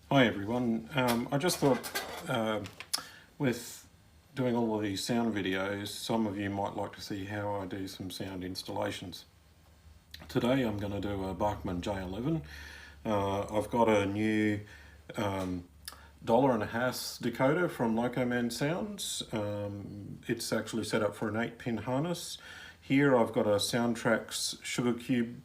Hi everyone. I just thought with doing all of these sound videos, some of you might like to see how I do some sound installations. Today I'm going to do a Bachmann J11. I've got a new Doehler and Haas decoder from Locoman Sounds. It's actually set up for an 8-pin harness. Here I've got a Soundtrax Sugar Cube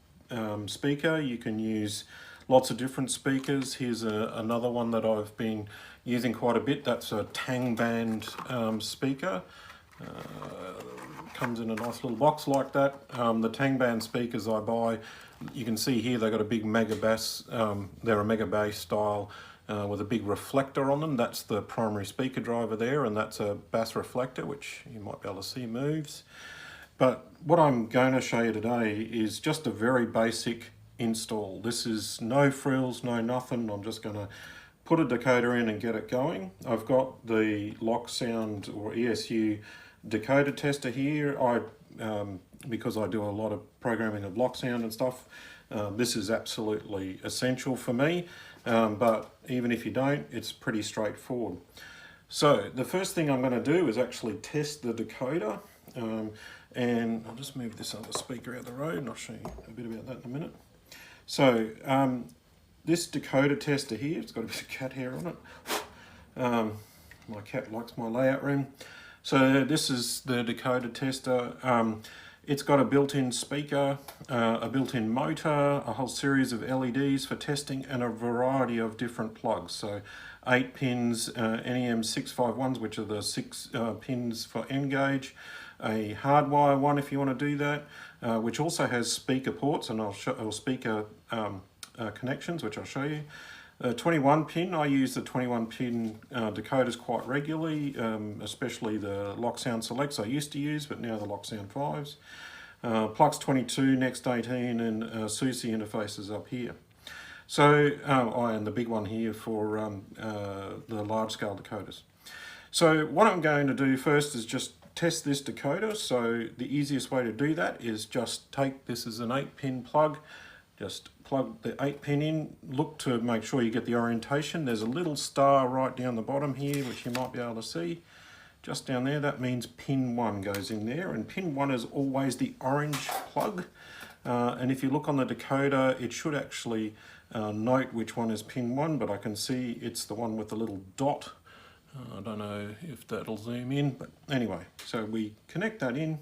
speaker. You can use lots of different speakers. Here's another one that I've been using quite a bit. That's a Tang band speaker. Comes in a nice little box like that. The Tang band speakers I buy, you can see here they've got a big mega bass. They're a mega bass style with a big reflector on them. That's the primary speaker driver there, and that's a bass reflector, which you might be able to see moves. But what I'm going to show you today is just a very basic install. This is no frills, no nothing. I'm just going to put a decoder in and get it going. I've got the Lock Sound or ESU decoder tester here. Because I do a lot of programming of Lock Sound and stuff, this is absolutely essential for me. But even if you don't, it's pretty straightforward. So the first thing I'm going to do is actually test the decoder. And I'll just move this other speaker out of the road and I'll show you a bit about that in a minute. So this decoder tester here, it's got a bit of cat hair on it. My cat likes my layout room. So this is the decoder tester. It's got a built-in speaker, a built-in motor, a whole series of LEDs for testing, and a variety of different plugs. So 8 pins NEM 651s, which are the 6 pins for N-gauge, a hardwire one if you want to do that, which also has speaker ports, and or speaker connections, which I'll show you. 21 pin, I use the 21 pin decoders quite regularly, especially the Lock Sound Selects I used to use, but now the Lock Sound 5s. Plux 22, Next 18, and SUSI interfaces up here. So, and the big one here for the large scale decoders. So what I'm going to do first is just test this decoder. So the easiest way to do that is just take this as an 8-pin plug, just plug the 8-pin in, look to make sure you get the orientation. There's a little star right down the bottom here, which you might be able to see. Just down there, that means pin 1 goes in there, and pin 1 is always the orange plug. And if you look on the decoder, it should actually note which one is pin 1, but I can see it's the one with the little dot. I don't know if that'll zoom in, but anyway, so we connect that in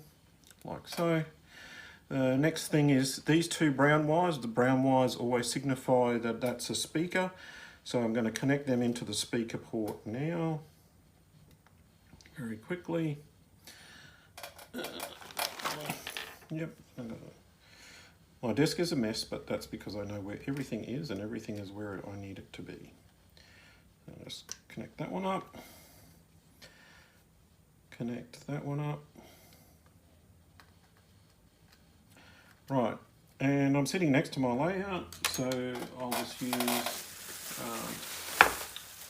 like so. The next thing is these two brown wires. The brown wires always signify that that's a speaker. So I'm going to connect them into the speaker port now, very quickly. Yep. My desk is a mess, but that's because I know where everything is, and everything is where I need it to be. I'll just connect that one up, connect that one up. Right, and I'm sitting next to my layout, so I'll just use,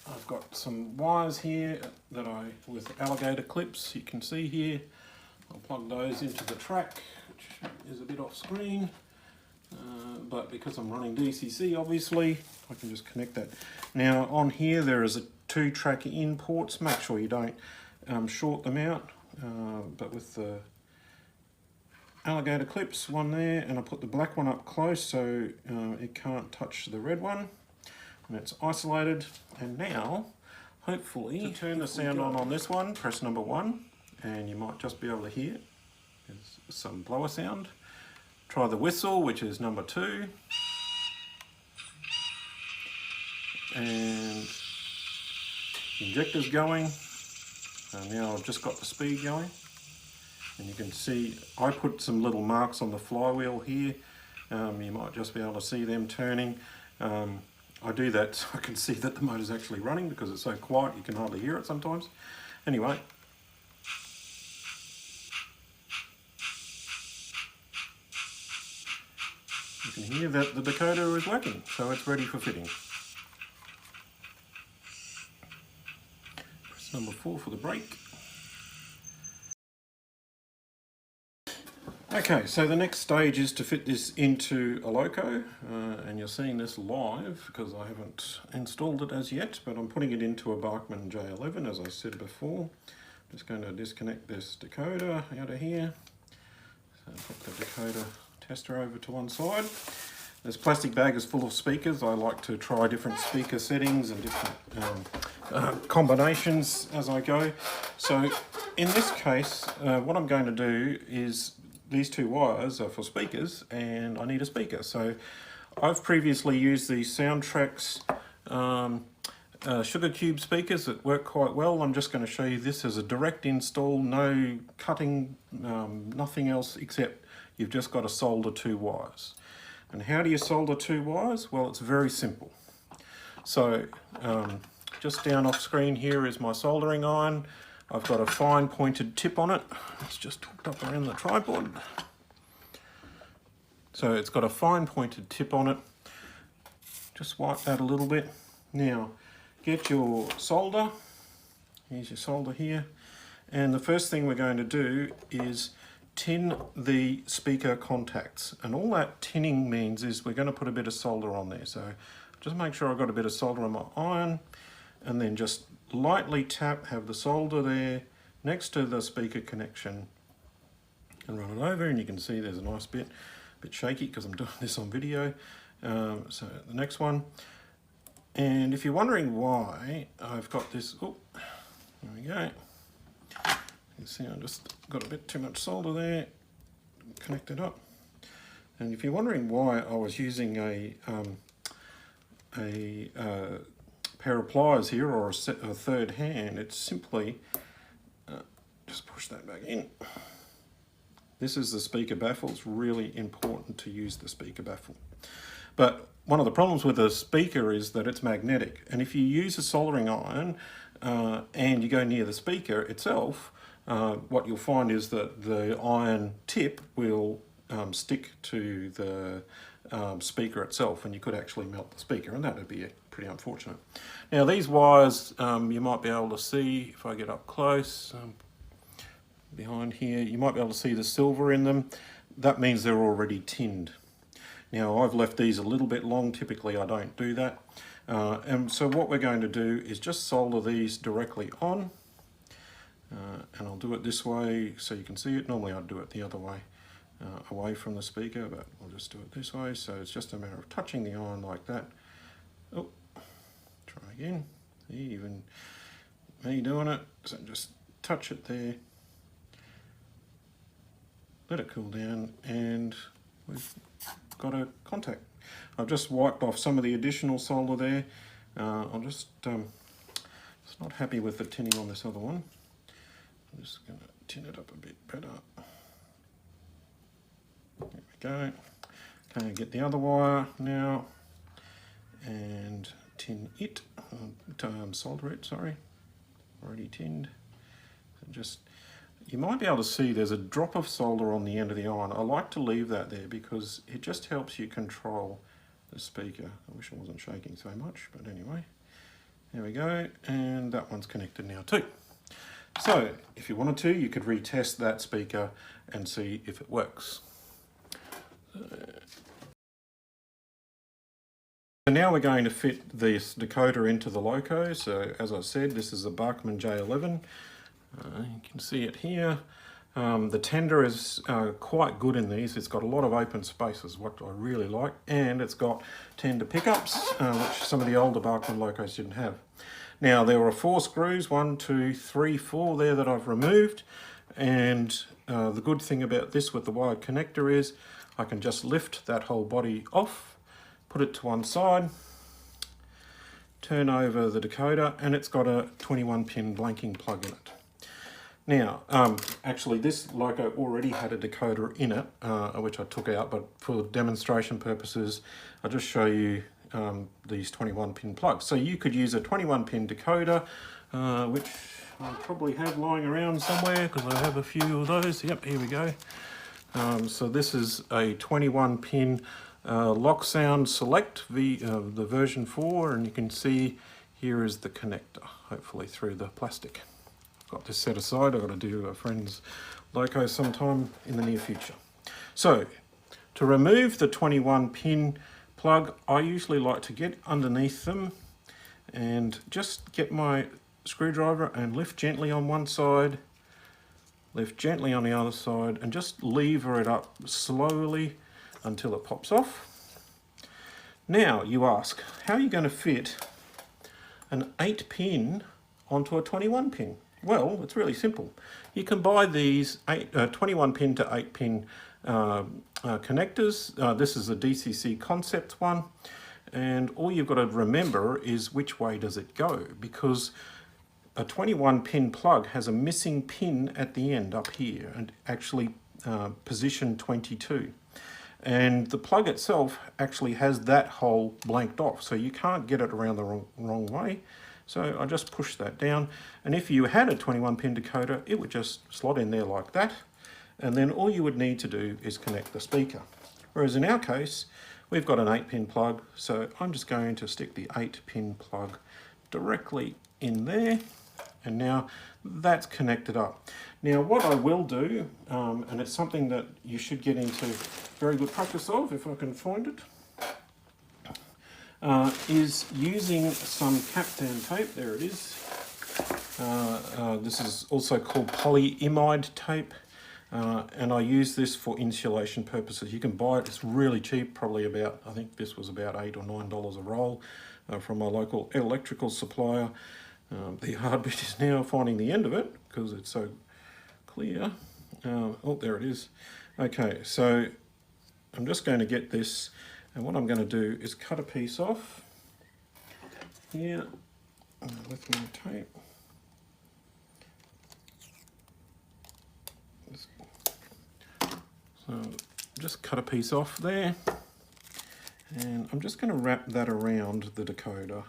I've got some wires here that with alligator clips, you can see here. I'll plug those into the track, which is a bit off screen. But because I'm running DCC, obviously, I can just connect that. Now on here there is 2 track in ports. Make sure you don't short them out. But with the alligator clips, one there, and I put the black one up close so it can't touch the red one. And it's isolated. And now, hopefully, to turn the sound on this one, press number 1, and you might just be able to hear there's some blower sound. Try the whistle, which is number 2. And the injector's going. And now I've just got the speed going. And you can see I put some little marks on the flywheel here. You might just be able to see them turning. I do that so I can see that the motor's actually running because it's so quiet you can hardly hear it sometimes. Anyway. You can hear that the decoder is working, so it's ready for fitting. Press number 4 for the brake. Okay, so the next stage is to fit this into a Loco, and you're seeing this live because I haven't installed it as yet, but I'm putting it into a Bachmann J11 as I said before. Just going to disconnect this decoder out of here. So put the decoder tester over to one side. This plastic bag is full of speakers. I like to try different speaker settings and different combinations as I go. So in this case, what I'm going to do is these two wires are for speakers and I need a speaker. So I've previously used these Soundtrax sugar cube speakers that work quite well. I'm just going to show you this as a direct install, no cutting, nothing else except you've just got to solder two wires. And how do you solder two wires? Well, it's very simple. So just down off screen here is my soldering iron. I've got a fine pointed tip on it. It's just hooked up around the tripod. So it's got a fine pointed tip on it. Just wipe that a little bit. Now get your solder. Here's your solder here. And the first thing we're going to do is tin the speaker contacts. And all that tinning means is we're going to put a bit of solder on there. So just make sure I've got a bit of solder on my iron, and then just lightly tap, have the solder there next to the speaker connection and run it over, and you can see there's a nice bit shaky because I'm doing this on video. So the next one, and if you're wondering why I've got this, oh, there we go. You see I just got a bit too much solder there, connect it up. And if you're wondering why I was using a pair of pliers here or a third hand, it's simply, just push that back in. This is the speaker baffle. It's really important to use the speaker baffle. But one of the problems with a speaker is that it's magnetic. And if you use a soldering iron and you go near the speaker itself, what you'll find is that the iron tip will stick to the speaker itself, and you could actually melt the speaker, and that would be pretty unfortunate. Now these wires, you might be able to see if I get up close behind here, you might be able to see the silver in them. That means they're already tinned. Now I've left these a little bit long. Typically I don't do that, and so what we're going to do is just solder these directly on, and I'll do it this way so you can see it. Normally I'd do it the other way, away from the speaker, but we'll just do it this way. So it's just a matter of touching the iron like that. Oh, try again. See, even me doing it. So just touch it there, let it cool down, and we've got a contact. I've just wiped off some of the additional solder there. I'll just, it's not happy with the tinning on this other one. I'm just going to tin it up a bit better. There we go. Okay, get the other wire now and tin it, solder it, sorry, already tinned. So just, you might be able to see there's a drop of solder on the end of the iron. I like to leave that there because it just helps you control the speaker. I wish I wasn't shaking so much, but anyway, there we go, and that one's connected now too. So if you wanted to, you could retest that speaker and see if it works. So now we're going to fit this decoder into the Loco. So as I said, this is a Bachmann J11. You can see it here. The tender is quite good in these. It's got a lot of open spaces, what I really like, and it's got tender pickups, which some of the older Bachmann Locos didn't have. Now there were 4 screws, 1, 2, 3, 4 there that I've removed, and the good thing about this with the wired connector is I can just lift that whole body off, put it to one side, turn over the decoder, and it's got a 21 pin blanking plug in it. Now, actually this Loco already had a decoder in it, which I took out, but for demonstration purposes, I'll just show you these 21 pin plugs. So you could use a 21 pin decoder, which I probably have lying around somewhere because I have a few of those. Yep, here we go. So this is a 21 pin Locoman Sounds Select, the version 4, and you can see here is the connector, hopefully through the plastic. Got this set aside. I've got to do a friend's Loco sometime in the near future. So to remove the 21 pin plug, I usually like to get underneath them and just get my screwdriver and lift gently on one side, lift gently on the other side, and just lever it up slowly until it pops off. Now you ask, how are you going to fit an 8 pin onto a 21 pin? Well, it's really simple. You can buy these 21 pin to 8 pin connectors. This is a DCC Concept one, and all you've got to remember is which way does it go, because a 21 pin plug has a missing pin at the end up here, and actually position 22. And the plug itself actually has that hole blanked off, so you can't get it around the wrong way. So I just push that down, and if you had a 21 pin decoder, it would just slot in there like that, and then all you would need to do is connect the speaker. Whereas in our case, we've got an 8 pin plug, so I'm just going to stick the 8 pin plug directly in there, and now that's connected up. Now what I will do, and it's something that you should get into very good practice of, if I can find it, is using some Kaptan tape. There it is. This is also called polyimide tape, and I use this for insulation purposes. You can buy it, it's really cheap, probably about, I think this was about $8 or $9 a roll from my local electrical supplier. The hard bit is now finding the end of it because it's so clear. Oh, there it is. Okay, so I'm just going to get this, and what I'm going to do is cut a piece off here with my tape. So just cut a piece off there, and I'm just going to wrap that around the decoder,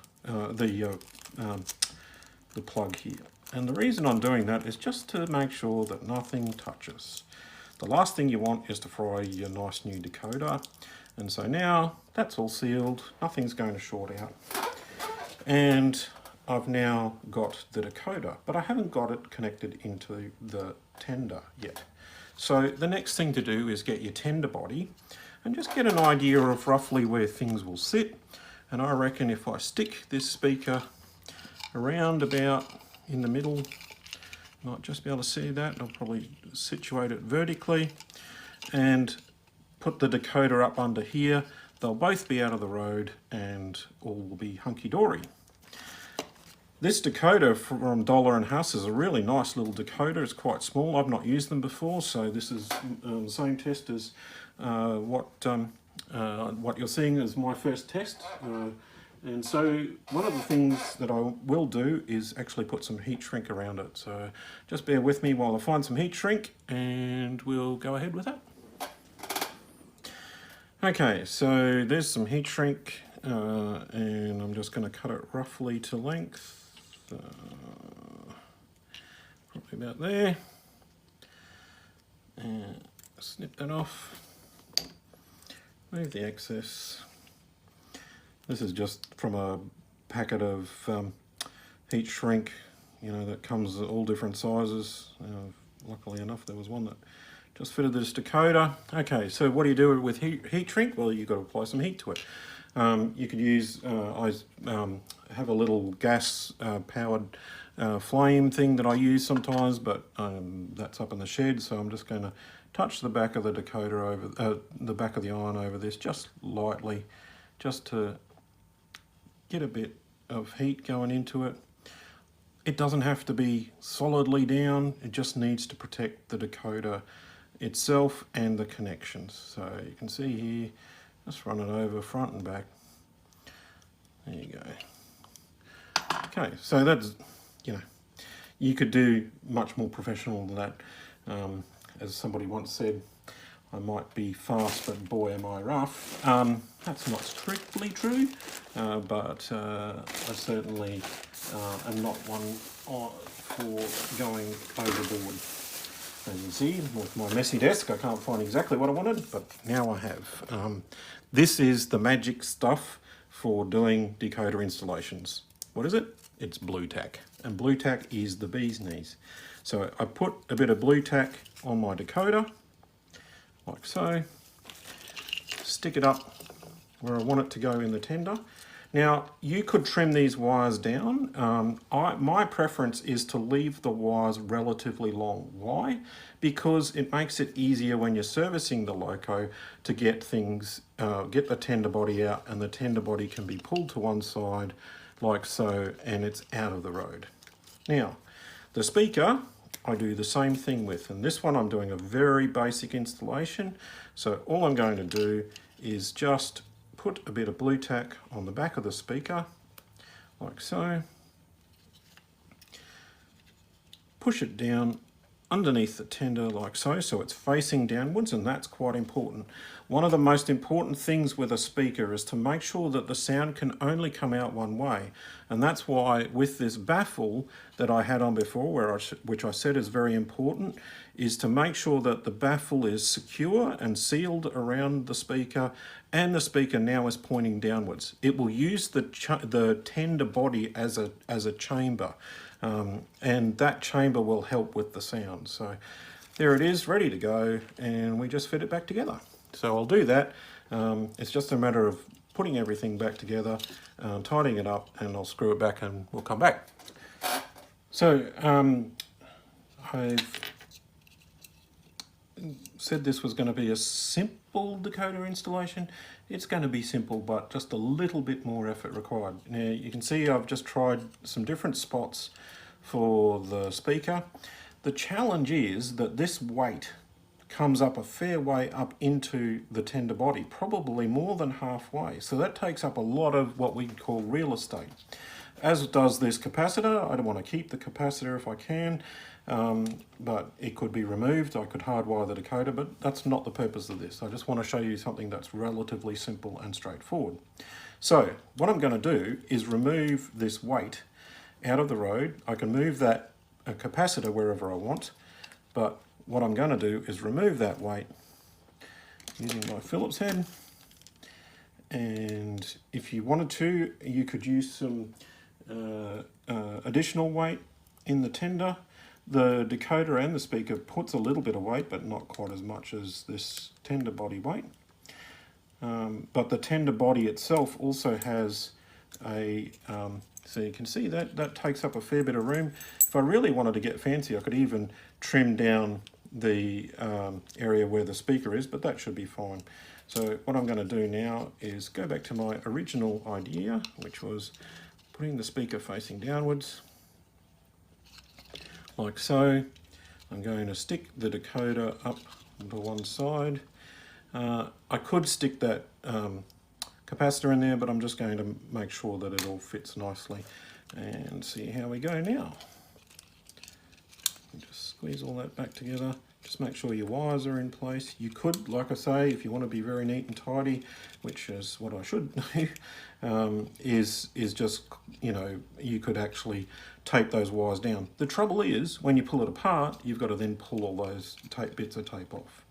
the plug here. And the reason I'm doing that is just to make sure that nothing touches. The last thing you want is to fry your nice new decoder. And so now that's all sealed, nothing's going to short out. And I've now got the decoder, but I haven't got it connected into the tender yet. So the next thing to do is get your tender body and just get an idea of roughly where things will sit. And I reckon if I stick this speaker around about in the middle, you might just be able to see that. I'll probably situate it vertically and put the decoder up under here. They'll both be out of the road and all will be hunky-dory. This decoder from Doehler and Haas is a really nice little decoder. It's quite small. I've not used them before, so this is the same test as what you're seeing as my first test. And so one of the things that I will do is actually put some heat shrink around it. So just bear with me while I find some heat shrink and we'll go ahead with that. Okay, so there's some heat shrink and I'm just going to cut it roughly to length. Probably about there. And snip that off. Move the excess. This is just from a packet of heat shrink, you know, that comes all different sizes. Luckily enough, there was one that just fitted this decoder. Okay, so what do you do with heat shrink? Well, you've got to apply some heat to it. You could use, I have a little gas powered flame thing that I use sometimes, but that's up in the shed, so I'm just going to touch the back of the decoder over, the back of the iron over this, just lightly, just to get a bit of heat going into it. It doesn't have to be solidly down, it just needs to protect the decoder itself and the connections. So you can see here, just run it over front and back. There you go. Okay, so that's, you know, you could do much more professional than that. As somebody once said, I might be fast, but boy am I rough. That's not strictly true, but I certainly am not one for going overboard. As you see, with my messy desk, I can't find exactly what I wanted, but now I have. This is the magic stuff for doing decoder installations. What is it? It's blue tack, and blue tack is the bee's knees. So I put a bit of blue tack on my decoder, like so. Stick it up where I want it to go in the tender. Now, you could trim these wires down. My preference is to leave the wires relatively long. Why? Because it makes it easier when you're servicing the Loco to get things, get the tender body out, and the tender body can be pulled to one side like so, and it's out of the road. Now, the speaker, I do the same thing with, and this one I'm doing a very basic installation. So all I'm going to do is just put a bit of blue tack on the back of the speaker, like so. Push it down underneath the tender like so, so it's facing downwards, and that's quite important. One of the most important things with a speaker is to make sure that the sound can only come out one way. And that's why with this baffle that I had on before, which I said is very important, is to make sure that the baffle is secure and sealed around the speaker, and the speaker now is pointing downwards. It will use the tender body as a chamber. And that chamber will help with the sound. So there it is, ready to go, and we just fit it back together. So I'll do that. It's just a matter of putting everything back together, tidying it up, and I'll screw it back and we'll come back. So I've said this was going to be a simple decoder installation. It's going to be simple, but just a little bit more effort required. Now you can see I've just tried some different spots for the speaker. The challenge is that this weight comes up a fair way up into the tender body, probably more than halfway. So that takes up a lot of what we call real estate. As does this capacitor. I don't want to keep the capacitor if I can, but it could be removed. I could hardwire the decoder, but that's not the purpose of this. I just want to show you something that's relatively simple and straightforward. So what I'm going to do is remove this weight out of the road. I can move that capacitor wherever I want, but what I'm going to do is remove that weight using my Phillips head. And if you wanted to, you could use some additional weight in the tender. The decoder and the speaker puts a little bit of weight, but not quite as much as this tender body weight. But the tender body itself also has a, so you can see that takes up a fair bit of room. If I really wanted to get fancy, I could even trim down the area where the speaker is, but that should be fine. So what I'm going to do now is go back to my original idea, which was putting the speaker facing downwards, like so. I'm going to stick the decoder up to one side. I could stick that capacitor in there, but I'm just going to make sure that it all fits nicely and see how we go now. Just squeeze all that back together. Just make sure your wires are in place. You could, like I say, if you want to be very neat and tidy, which is what I should do, is just, you know, you could actually tape those wires down. The trouble is, when you pull it apart, you've got to then pull all those bits of tape off.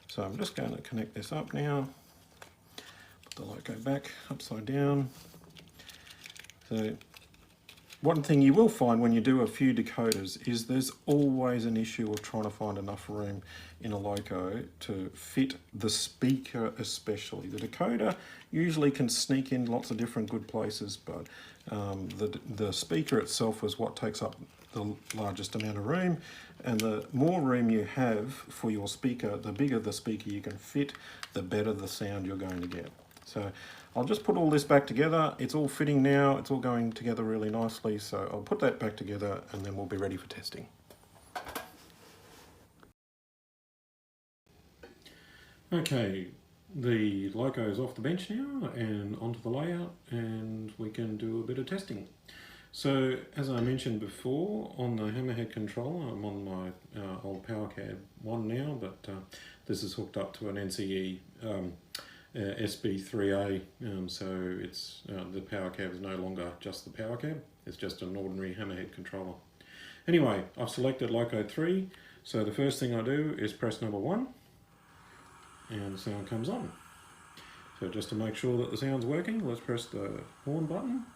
So I'm just going to connect this up now. Put the Loco back upside down. So one thing you will find when you do a few decoders is there's always an issue of trying to find enough room in a Loco to fit the speaker especially. The decoder usually can sneak in lots of different good places, but the speaker itself is what takes up the largest amount of room, and the more room you have for your speaker, the bigger the speaker you can fit, the better the sound you're going to get. So I'll just put all this back together. It's all fitting now. It's all going together really nicely. So I'll put that back together and then we'll be ready for testing. Okay, the Loco is off the bench now and onto the layout, and we can do a bit of testing. So as I mentioned before, on the hammerhead controller, I'm on my old PowerCab 1 now, but this is hooked up to an NCE SB3A, so it's the PowerCab is no longer just the PowerCab, it's just an ordinary hammerhead controller. Anyway, I've selected Loco 3, so the first thing I do is press number 1, and the sound comes on. So just to make sure that the sound's working, let's press the horn button.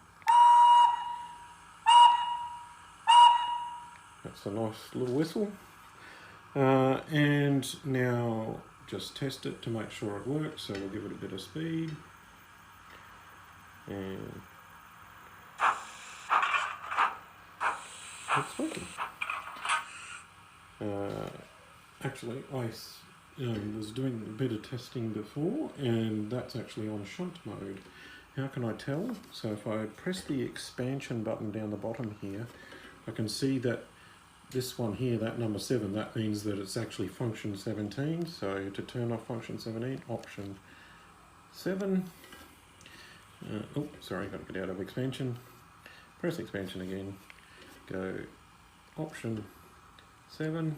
That's a nice little whistle. And now just test it to make sure it works, so we'll give it a bit of speed. And it's working. Actually, I was doing a bit of testing before, and that's actually on shunt mode. How can I tell? So if I press the expansion button down the bottom here, I can see that this one here, that number 7, that means that it's actually function 17. So to turn off function 17, option 7. Oh, sorry, got to get out of expansion. Press expansion again. Go option 7.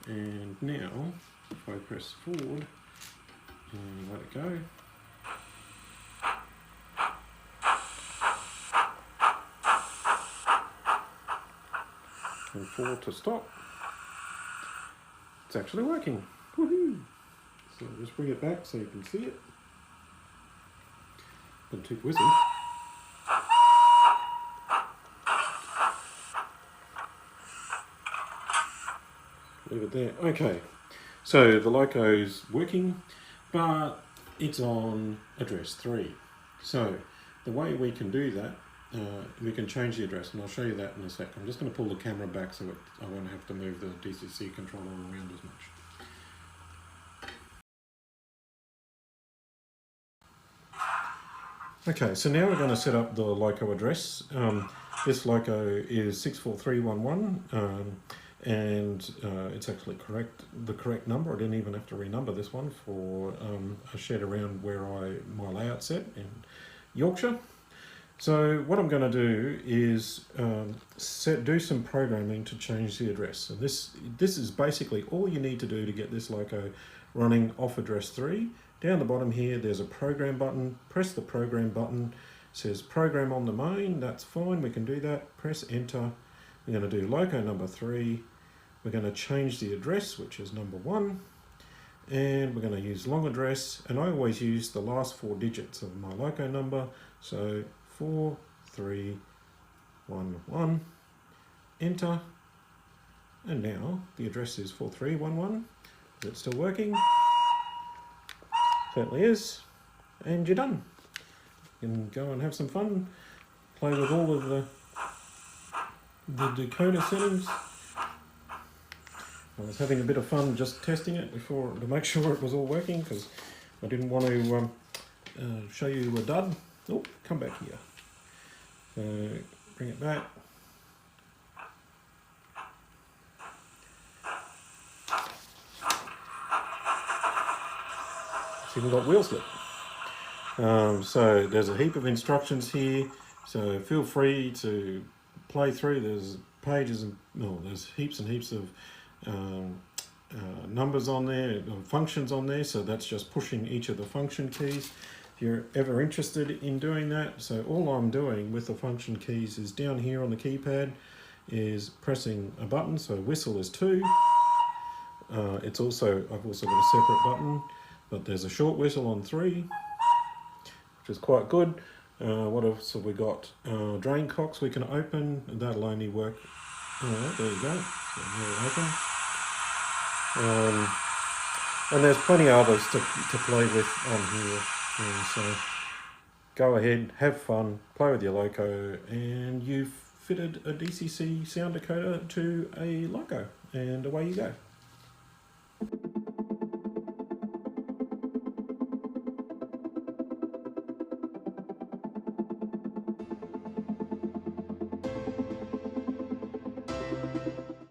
And now, if I press forward and let it go, and 4 to stop, it's actually working. Woohoo! So I'll just bring it back so you can see it. Got to whistle. Leave it there. Okay, so the Loco's working, but it's on address 3. So the way we can do that, we can change the address, and I'll show you that in a sec. I'm just going to pull the camera back so I won't have to move the DCC controller around as much. Okay, so now we're going to set up the Loco address. This Loco is 64311, and it's actually the correct number. I didn't even have to renumber this one for a shed around where my layout set in Yorkshire. So what I'm going to do is do some programming to change the address. And this is basically all you need to do to get this Loco running off address 3. Down the bottom here, there's a program button. Press the program button. It says program on the main. That's fine. We can do that. Press enter. We're going to do Loco number 3. We're going to change the address, which is number 1. And we're going to use long address. And I always use the last 4 digits of my Loco number. So 4311. Enter. And now the address is 4311. Is it still working? Certainly is, and you're done. You can go and have some fun, play with all of the decoder settings. I was having a bit of fun just testing it before to make sure it was all working, because I didn't want to show you a dud. Oh, come back here. So bring it back. It's even got wheel slip. So there's a heap of instructions here, so feel free to play through. There's pages and there's heaps and heaps of numbers on there, functions on there, so that's just pushing each of the function keys. If you're ever interested in doing that, so all I'm doing with the function keys is down here on the keypad is pressing a button. So whistle is 2. I've also got a separate button, but there's a short whistle on 3, which is quite good. What else have we got? Drain cocks we can open, and that'll only work. There you go. So open. And there's plenty of others to play with on here. So go ahead, have fun, play with your Loco, and you've fitted a DCC sound decoder to a Loco, and away you go.